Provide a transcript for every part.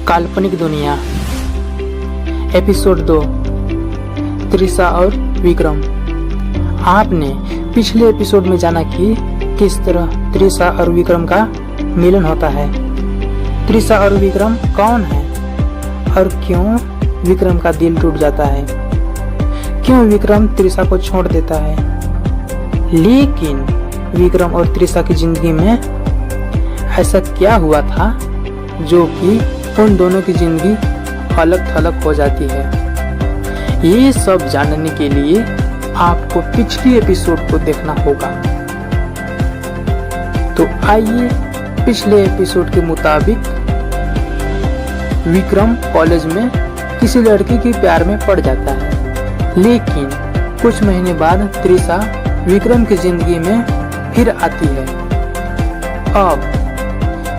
काल्पनिक दुनिया एपिसोड 2 त्रिशा और विक्रम। आपने पिछले एपिसोड में जाना कि किस तरह त्रिशा और विक्रम का मिलन होता है। त्रिशा और विक्रम कौन है और क्यों विक्रम का दिल टूट जाता है, क्यों विक्रम त्रिशा को छोड़ देता है। लेकिन विक्रम और त्रिशा की जिंदगी में ऐसा क्या हुआ था जो कि उन दोनों की जिंदगी अलग थलग हो जाती है। ये सब जानने के लिए आपको पिछली एपिसोड को देखना होगा। तो आइए, पिछले एपिसोड के मुताबिक विक्रम कॉलेज में किसी लड़की के प्यार में पड़ जाता है, लेकिन कुछ महीने बाद त्रिशा विक्रम की जिंदगी में फिर आती है। अब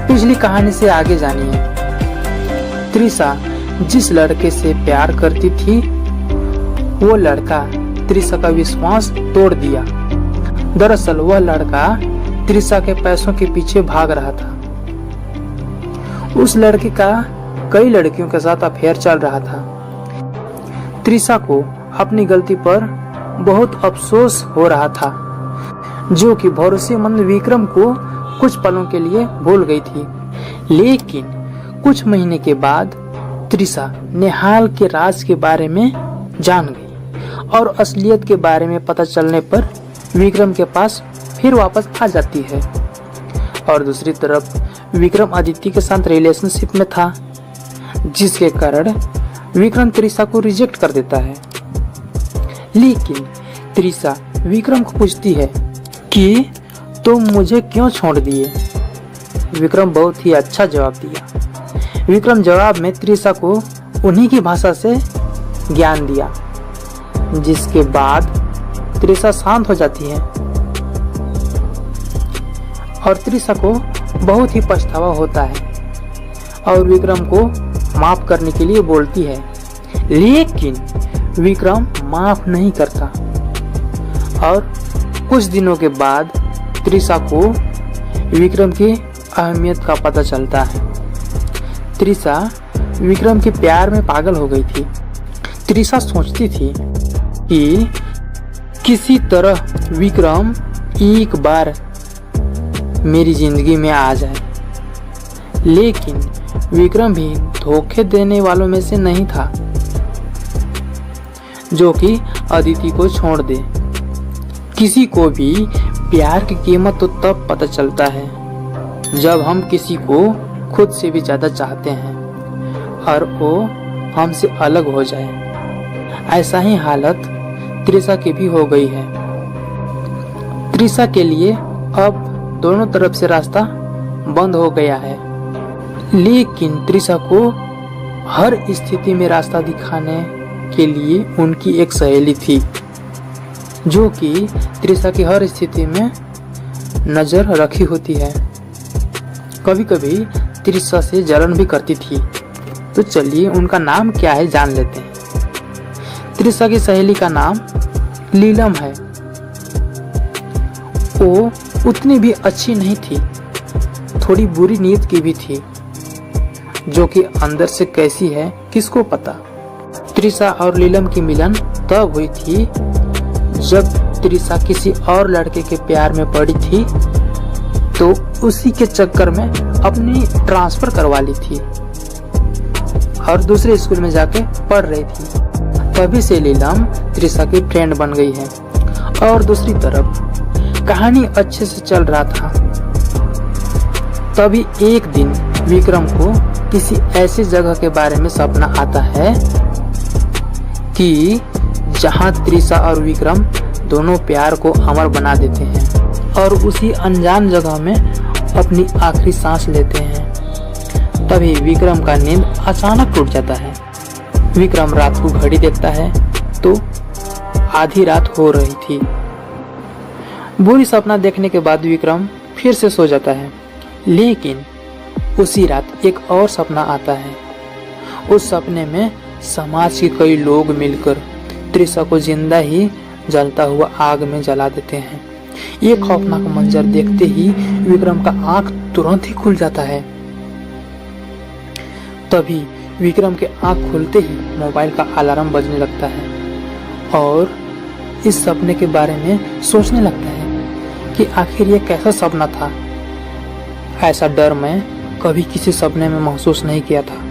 पिछली कहानी से आगे जानिए। त्रिशा जिस लड़के से प्यार करती थी, वो लड़का त्रिशा का विश्वास तोड़ दिया। दरअसल वह लड़का त्रिशा के पैसों के पीछे भाग रहा था। उस लड़के का कई लड़कियों के साथ अफेयर चल रहा था। त्रिशा को अपनी गलती पर बहुत अफसोस हो रहा था, जो कि भरोसेमंद विक्रम को कुछ पलों के लिए भूल गई थी। लेकिन कुछ महीने के बाद त्रिशा नेहाल के राज के बारे में जान गई और असलियत के बारे में पता चलने पर विक्रम के पास फिर वापस आ जाती है। और दूसरी तरफ विक्रम अदिति के साथ रिलेशनशिप में था, जिसके कारण विक्रम त्रिशा को रिजेक्ट कर देता है। लेकिन त्रिशा विक्रम को पूछती है कि तुम मुझे क्यों छोड़ दिए। विक्रम बहुत ही अच्छा जवाब दिया। विक्रम जवाब में त्रिशा को उन्हीं की भाषा से ज्ञान दिया, जिसके बाद त्रिशा शांत हो जाती है और त्रिशा को बहुत ही पछतावा होता है और विक्रम को माफ करने के लिए बोलती है। लेकिन विक्रम माफ नहीं करता और कुछ दिनों के बाद त्रिशा को विक्रम की अहमियत का पता चलता है। त्रिशा विक्रम के प्यार में पागल हो गई थी। त्रिशा सोचती थी कि किसी तरह विक्रम एक बार मेरी जिंदगी में आ जाए, लेकिन विक्रम भी धोखे देने वालों में से नहीं था, जो कि अदिति को छोड़ दे। किसी को भी प्यार की कीमत तो तब पता चलता है जब हम किसी को खुद से भी ज्यादा चाहते हैं और वो हमसे अलग हो जाए। ऐसा ही हालत त्रिशा की भी हो गई है। त्रिशा के लिए अब दोनों तरफ से रास्ता बंद हो गया है, लेकिन त्रिशा को हर स्थिति में रास्ता दिखाने के लिए उनकी एक सहेली थी, जो कि त्रिशा की हर स्थिति में नजर रखी होती है। कभी कभी त्रिशा से जलन भी करती थी। तो चलिए उनका नाम क्या है जान लेते हैं। त्रिशा की सहेली का नाम लीलम है। वो उतनी भी अच्छी नहीं थी, थोड़ी बुरी नीयत की भी थी, जो कि अंदर से कैसी है किसको पता। त्रिशा और लीलम की मिलन तब हुई थी जब त्रिशा किसी और लड़के के प्यार में पड़ी थी, तो उसी के चक्कर में अपनी ट्रांसफर करवा ली थी और दूसरे स्कूल में जाके पढ़ रही थी। तभी से लीलम त्रिशा की फ्रेंड बन गई है। और दूसरी तरफ कहानी अच्छे से चल रहा था। तभी एक दिन विक्रम को किसी ऐसी जगह के बारे में सपना आता है कि जहां त्रिशा और विक्रम दोनों प्यार को अमर बना देते हैं और उसी अनजान जगह में अपनी आखिरी सांस लेते हैं। तभी विक्रम का नींद अचानक टूट जाता है। विक्रम रात को घड़ी देखता है तो आधी रात हो रही थी। बुरी सपना देखने के बाद विक्रम फिर से सो जाता है, लेकिन उसी रात एक और सपना आता है। उस सपने में समाज के कई लोग मिलकर त्रिशा को जिंदा ही जलता हुआ आग में जला देते हैं। ये खौफनाक मंजर देखते ही विक्रम का आंख तुरंत ही खुल जाता है। तभी विक्रम के आंख खुलते ही मोबाइल का अलार्म बजने लगता है और इस सपने के बारे में सोचने लगता है कि आखिर ये कैसा सपना था। ऐसा डर मैं कभी किसी सपने में महसूस नहीं किया था।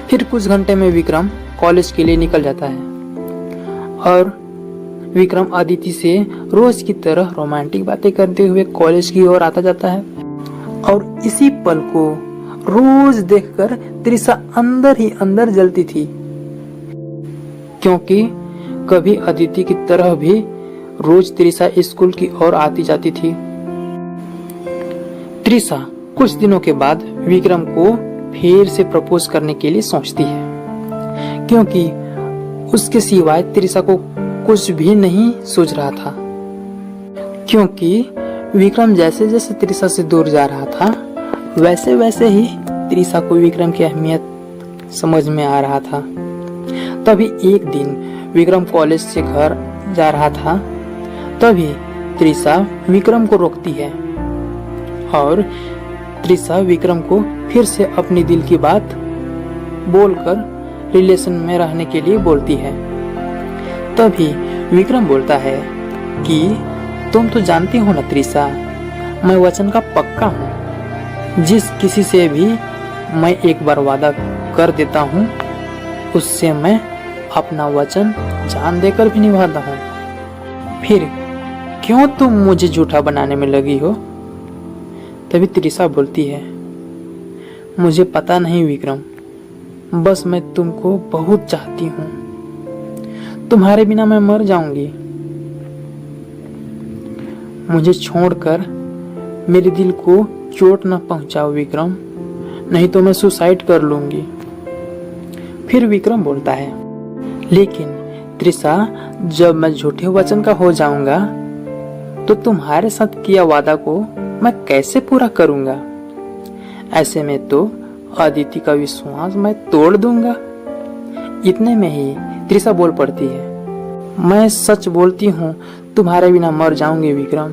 फिर कुछ घंटे में विक्रम कॉलेज के लिए निकल जाता है और विक्रम अदिति से रोज की तरह रोमांटिक बातें करते हुए कॉलेज की ओर आता जाता है। और इसी पल को रोज देखकर त्रिशा अंदर ही अंदर जलती थी, क्योंकि कभी अदिति की तरह भी रोज त्रिशा स्कूल की ओर आती जाती थी। त्रिशा कुछ दिनों के बाद विक्रम को फिर से प्रपोज करने के लिए सोचती है, क्योंकि उसके सिवाय त्रिशा को कुछ भी नहीं सूझ रहा था। क्योंकि विक्रम जैसे जैसे त्रिशा से दूर जा रहा था, वैसे वैसे ही त्रिशा को विक्रम की अहमियत समझ में आ रहा था। तभी एक दिन विक्रम कॉलेज से घर जा रहा था, तभी त्रिशा विक्रम को रोकती है और त्रिशा विक्रम को फिर से अपनी दिल की बात बोलकर रिलेशन में रहने के लिए बोलती है। तभी विक्रम बोलता है कि तुम तो जानती हो ना त्रिशा, मैं वचन का पक्का हूँ। जिस किसी से भी मैं एक बार वादा कर देता हूँ, उससे मैं अपना वचन जान देकर भी निभाता हूँ। फिर क्यों तुम मुझे झूठा बनाने में लगी हो? तभी त्रिशा बोलती है, मुझे पता नहीं विक्रम, बस मैं तुमको बहुत चाहती हूँ। तुम्हारे बिना मैं मर जाऊंगी। मुझे छोड़कर मेरे दिल को चोट न पहुंचाओ विक्रम, नहीं तो मैं सुसाइड कर लूंगी। फिर विक्रम बोलता है, लेकिन त्रिशा, जब मैं झूठे वचन का हो जाऊंगा तो तुम्हारे साथ किया वादा को मैं कैसे पूरा करूंगा? ऐसे में तो अदिति का विश्वास मैं तोड़ दूंगा। इतने में ही त्रिशा बोल पड़ती है, मैं सच बोलती हूँ, तुम्हारे बिना मर जाऊंगी विक्रम।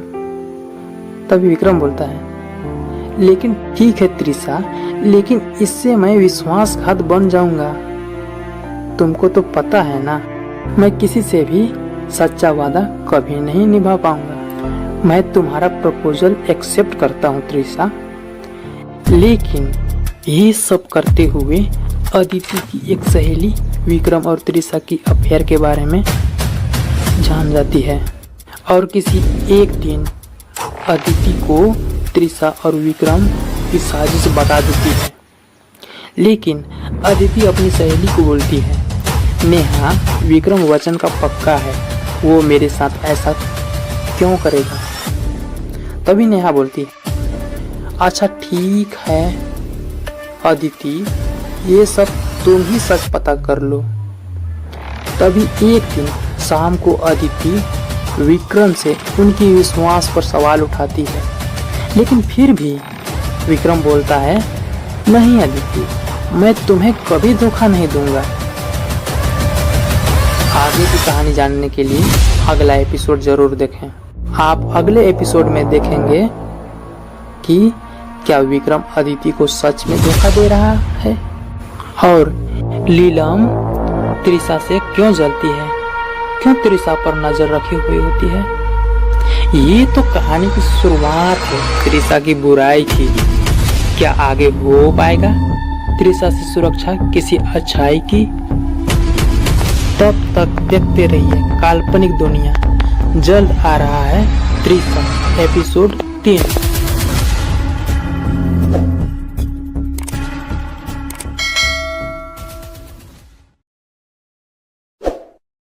तभी विक्रम बोलता है, लेकिन ठीक है त्रिशा, लेकिन इससे मैं विश्वासघात बन जाऊंगा। तुमको तो पता है ना, मैं किसी से भी सच्चा वादा कभी नहीं निभा पाऊंगा। मैं तुम्हारा प्रपोजल एक्सेप्ट करता हूँ त्रिशा, लेकिन ये सब करते हुए अदिति की एक सहेली विक्रम और त्रिशा की अफेयर के बारे में जान जाती है और किसी एक दिन अदिति को त्रिशा और विक्रम की साजिश बता देती है। लेकिन अदिति अपनी सहेली को बोलती है, नेहा, विक्रम वचन का पक्का है, वो मेरे साथ ऐसा क्यों करेगा? तभी नेहा बोलती है, अच्छा ठीक है अदिति, ये सब तुम ही सच पता कर लो। तभी एक दिन शाम को अदिति विक्रम से उनकी विश्वास पर सवाल उठाती है, लेकिन फिर भी विक्रम बोलता है, नहीं अदिति, मैं तुम्हें कभी धोखा नहीं दूंगा। आगे की कहानी जानने के लिए अगला एपिसोड जरूर देखें। आप अगले एपिसोड में देखेंगे कि क्या विक्रम अदिति को सच में धोखा दे रहा है और नीलम त्रिशा से क्यों जलती है, क्यों त्रिशा पर नजर रखी हुई होती है। ये तो कहानी की शुरुआत है त्रिशा की बुराई की। क्या आगे हो पाएगा त्रिशा से सुरक्षा किसी अच्छाई की? तब तक देखते रहिए काल्पनिक दुनिया। जल्द आ रहा है त्रिशा एपिसोड 3।